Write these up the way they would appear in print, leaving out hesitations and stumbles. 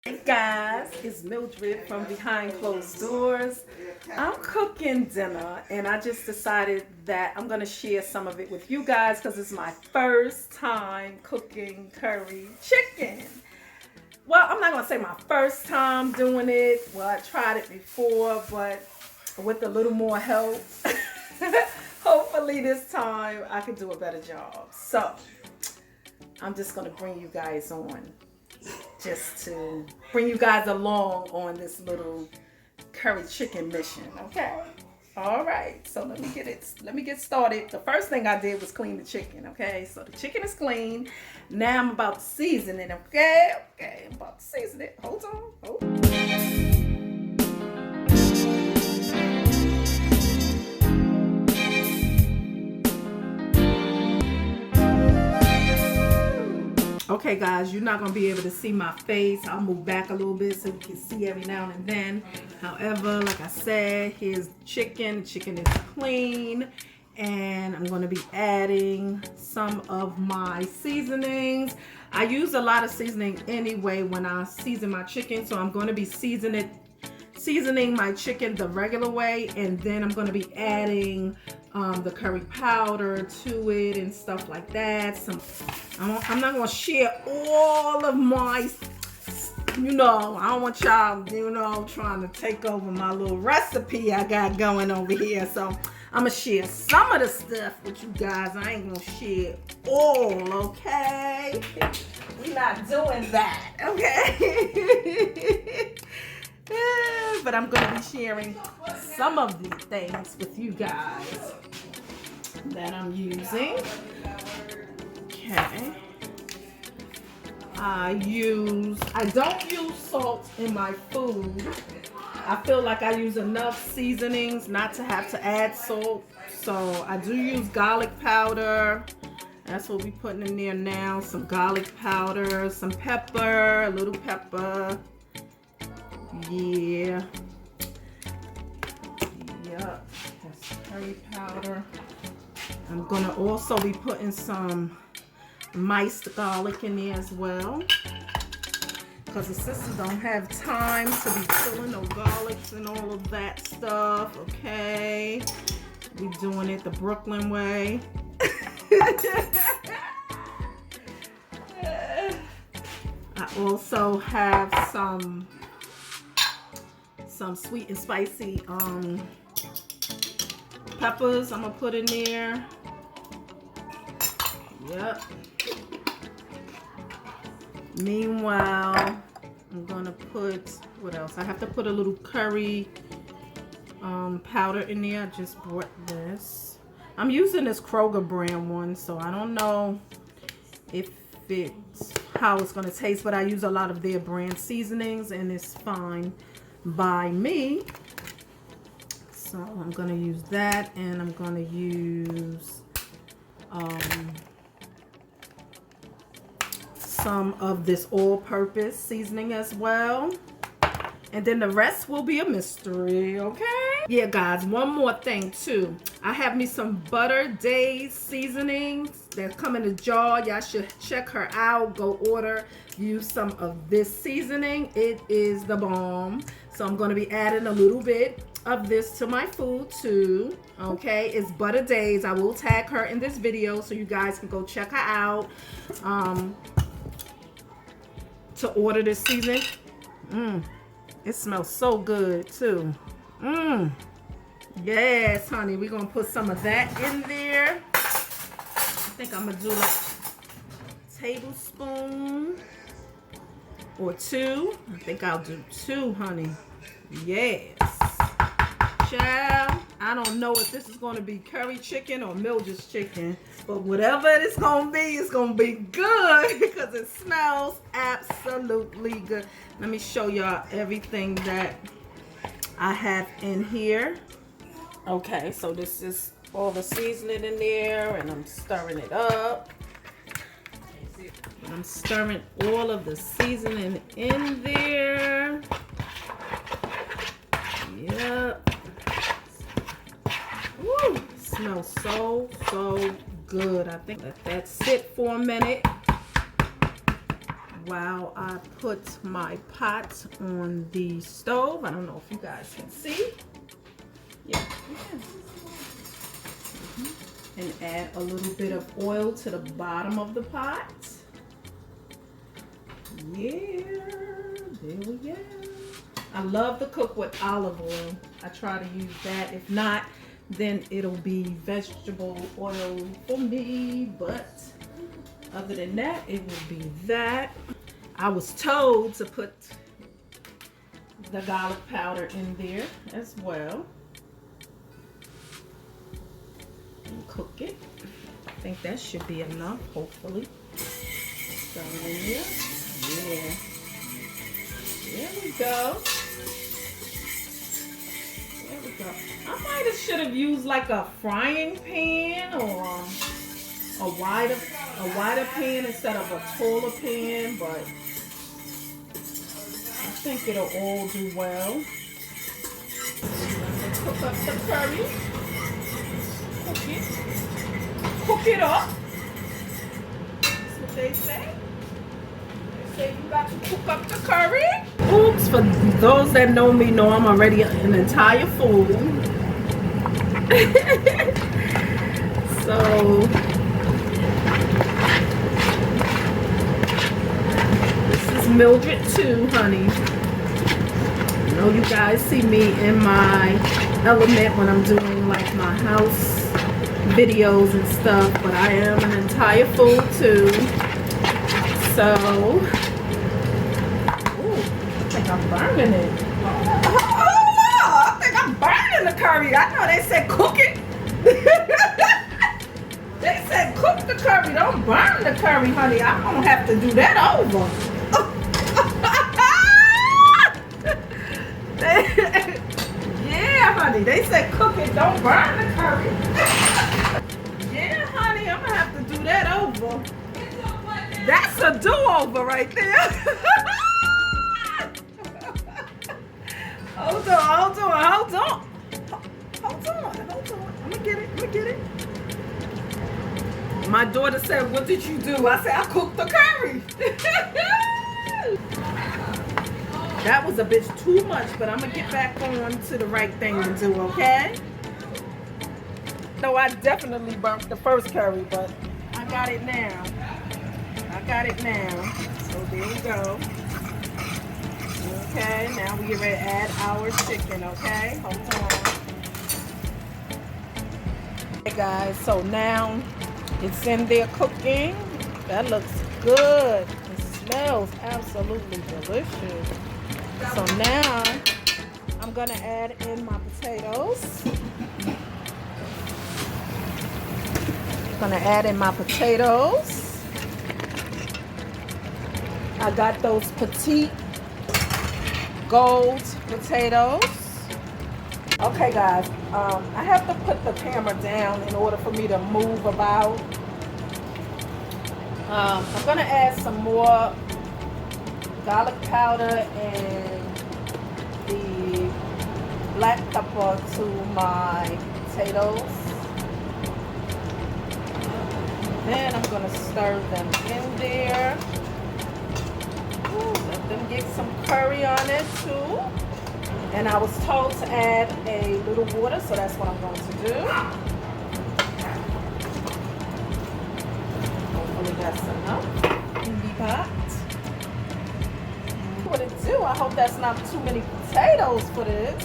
Hey guys, it's Mildred from Behind Closed Doors. I'm cooking dinner and I just decided that I'm going to share some of it with you guys because it's my first time cooking curry chicken. Well, I'm not going to say my first time doing it. Well, I tried it before, but with a little more help. Hopefully this time I can do a better job. So, I'm just going to bring you guys on. Just to bring you guys along on this little curry chicken mission, okay? All right, so let me get started. The first thing I did was clean the chicken, okay? So the chicken is clean. Now I'm about to season it, okay? Okay, I'm about to season it. Hold on. Okay guys, you're not going to be able to see my face. I'll move back a little bit so you can see every now and then. However, like I said, here's the chicken. The chicken is clean. And I'm going to be adding some of my seasonings. I use a lot of seasoning anyway when I season my chicken. So I'm going to be seasoning my chicken the regular way. And then I'm going to be adding the curry powder to it and stuff like that. I'm not gonna share all of my, I don't want y'all, trying to take over my little recipe I got going over here. So I'm gonna share some of the stuff with you guys. I ain't gonna share all, okay? We're not doing that, okay? But I'm going to be sharing some of these things with you guys that I'm using. Okay. I don't use salt in my food. I feel like I use enough seasonings not to have to add salt. So I do use garlic powder. That's what we're putting in there now. Some garlic powder, some pepper, a little pepper. Yeah. Yep. That's curry powder. I'm gonna also be putting some miced garlic in there as well, because the sisters don't have time to be filling no garlics and all of that stuff. Okay, we doing it the Brooklyn way. I also have some sweet and spicy peppers I'm gonna put in there. Yep. Meanwhile, I'm gonna put, what else? I have to put a little curry powder in there. I just bought this. I'm using this Kroger brand one, so I don't know how it's gonna taste, but I use a lot of their brand seasonings and it's fine by me. So I'm gonna use that, and I'm gonna use some of this all-purpose seasoning as well, and then the rest will be a mystery. Okay, yeah guys, one more thing too. I have me some Butter Days seasonings that come in a jar. Y'all should check her out. Go order you some of this seasoning. It is the bomb. So I'm going to be adding a little bit of this to my food too. Okay, it's Butter Days. I will tag her in this video so you guys can go check her out to order this seasoning. It smells so good too. Yes, honey, we're gonna put some of that in there. I think I'm gonna do like a tablespoon or two. I think I'll do 2, honey. Yes. Child, I don't know if this is gonna be curry chicken or Mildred's chicken, but whatever it's gonna be good because it smells absolutely good. Let me show y'all everything that I have in here. Okay, so this is all the seasoning in there, and I'm stirring it up. I'm stirring all of the seasoning in there. Yep. Woo! Smells so good. I think let that sit for a minute while I put my pot on the stove. I don't know if you guys can see. Yeah, you can. And add a little bit of oil to the bottom of the pot. Yeah, there we go. I love to cook with olive oil. I try to use that. If not, then it'll be vegetable oil for me. But other than that, it will be that. I was told to put the garlic powder in there as well. And cook it. I think that should be enough, hopefully. Throw it in there. Yeah. There we go. There we go. I might have should have used like a frying pan or a wider pan instead of a taller pan, but I think it'll all do well. Cook up the curry. Cook it up. That's what they say. You got to cook up the curry. Oops, for those that know me know I'm already an entire fool. So this is Mildred too, honey. I know you guys see me in my element when I'm doing like my house videos and stuff, but I am an entire fool too. So I'm burning it. Oh no! I think I'm burning the curry. I know they said cook it. They said cook the curry. Don't burn the curry, honey. I don't have to do that over. Yeah, honey. They said cook it. Don't burn the curry. Yeah, honey. I'm gonna have to do that over. That's a do-over right there. Hold on. I'm gonna get it. My daughter said, what did you do? I said, I cooked the curry. That was a bit too much, but I'm gonna get back on to the right thing to do, okay? Though I definitely burnt the first curry, but I got it now. So there we go. Okay, now we get ready to add our chicken, okay? Hold on. Okay guys, so now it's in there cooking. That looks good. It smells absolutely delicious. So now I'm gonna add in my potatoes. I got those petite gold potatoes. Okay guys, I have to put the camera down in order for me to move about. I'm gonna add some more garlic powder and the black pepper to my potatoes. Then I'm gonna stir them in there. Let them get some curry on it too. And I was told to add a little water, so that's what I'm going to do. Hopefully that's enough in the pot. What it do? I hope that's not too many potatoes for this.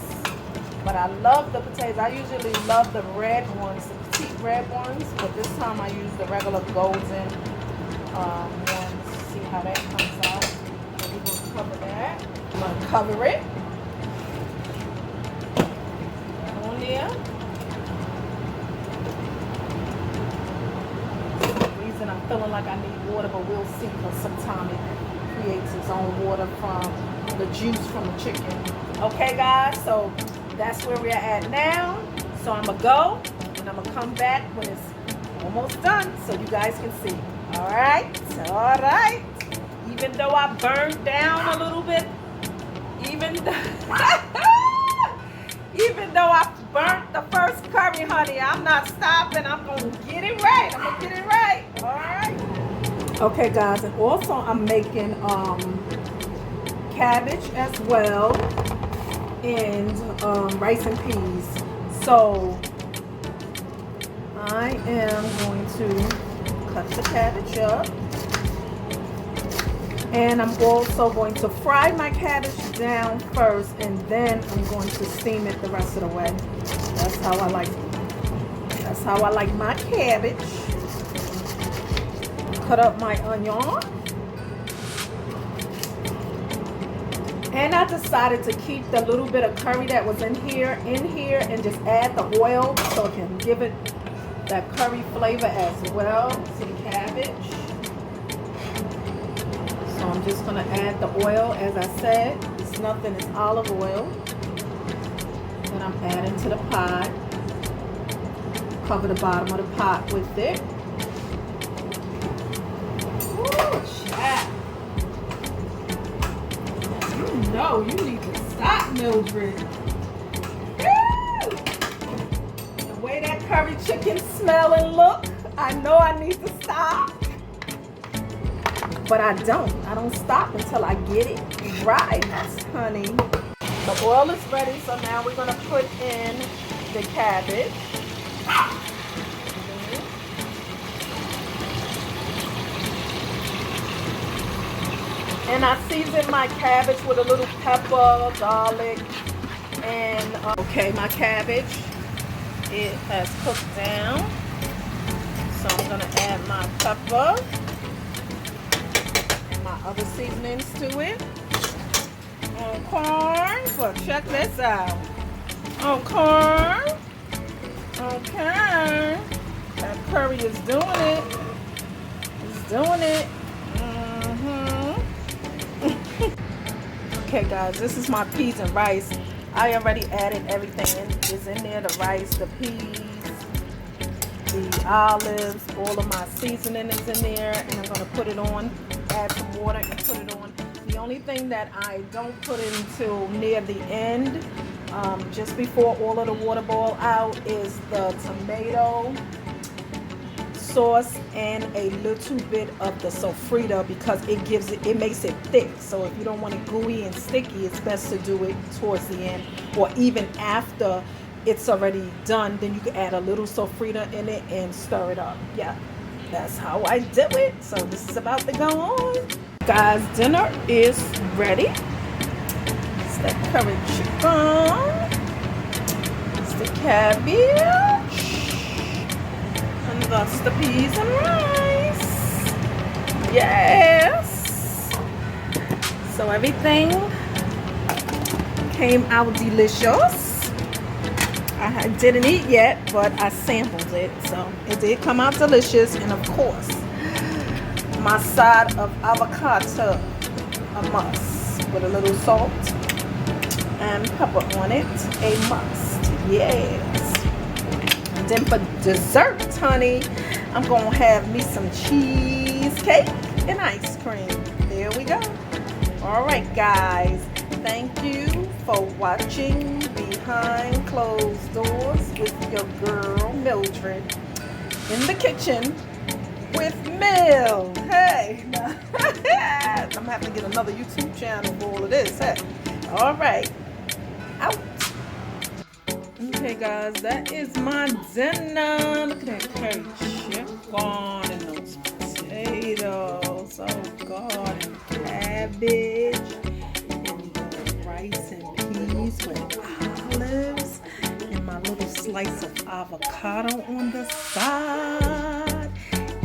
But I love the potatoes. I usually love the red ones, the petite red ones. But this time I use the regular golden ones. See how that comes out. So we're going to cover that. I'm going to cover it. On there. For some reason I'm feeling like I need water, but we'll see, because sometimes it creates its own water from the juice from the chicken. Okay guys, so that's where we're at now. So I'm gonna go and I'm gonna come back when it's almost done so you guys can see. All right. Even though I burned down a little bit, even though I burnt the first curry, honey, I'm not stopping. I'm gonna get it right. All right. Okay, guys, and also I'm making cabbage as well, and rice and peas. So I am going to cut the cabbage up, and I'm also going to fry my cabbage down first, and then I'm going to steam it the rest of the way. That's how I like it. That's how I like my cabbage. Cut up my onion. And I decided to keep the little bit of curry that was in here, and just add the oil so it can give it that curry flavor as well to the cabbage. So I'm just going to add the oil, as I said. It's nothing, it's olive oil. And I'm adding to the pot. Cover the bottom of the pot with it. Ooh, chat. You know you need to stop, Mildred. The way that curry chicken smell and look, I know I need to stop. But I don't stop until I get it right, honey. The oil is ready, so now we're gonna put in the cabbage. And I seasoned my cabbage with a little pepper, garlic, and okay, my cabbage, it has cooked down. So I'm gonna add my pepper and my other seasonings to it. Okay, so check this out. Okay, okay, that curry is doing it. It's doing it. Okay, guys, this is my peas and rice. I already added everything is in there. The rice, the peas, the olives, all of my seasoning is in there, and I'm going to put it on, add some water and put it on. The only thing that I don't put until near the end, just before all of the water boil out, is the tomato sauce and a little bit of the sofrito, because it makes it thick. So if you don't want it gooey and sticky, it's best to do it towards the end, or even after it's already done. Then you can add a little sofrito in it and stir it up. Yeah, that's how I do it. So this is about to go on. Guys, dinner is ready. It's the curry chicken. It's the cabbage. And that's the peas and rice. Yes. So everything came out delicious. I didn't eat yet, but I sampled it. So it did come out delicious. And of course, my side of avocado, a must, with a little salt and pepper on it, a must. Yes. And then for dessert, honey, I'm gonna have me some cheesecake and ice cream. There we go. All right, guys, thank you for watching Behind Closed Doors with your girl Mildred in the kitchen with Mil. Hey, I'm gonna have to get another YouTube channel for all of this. Hey, all right, out. Okay, guys, that is my dinner. Look at that curry chicken and those potatoes. Oh God, and cabbage and the rice and peas with olives and my little slice of avocado on the side.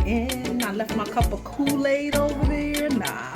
And I left my cup of Kool-Aid over there. Nah.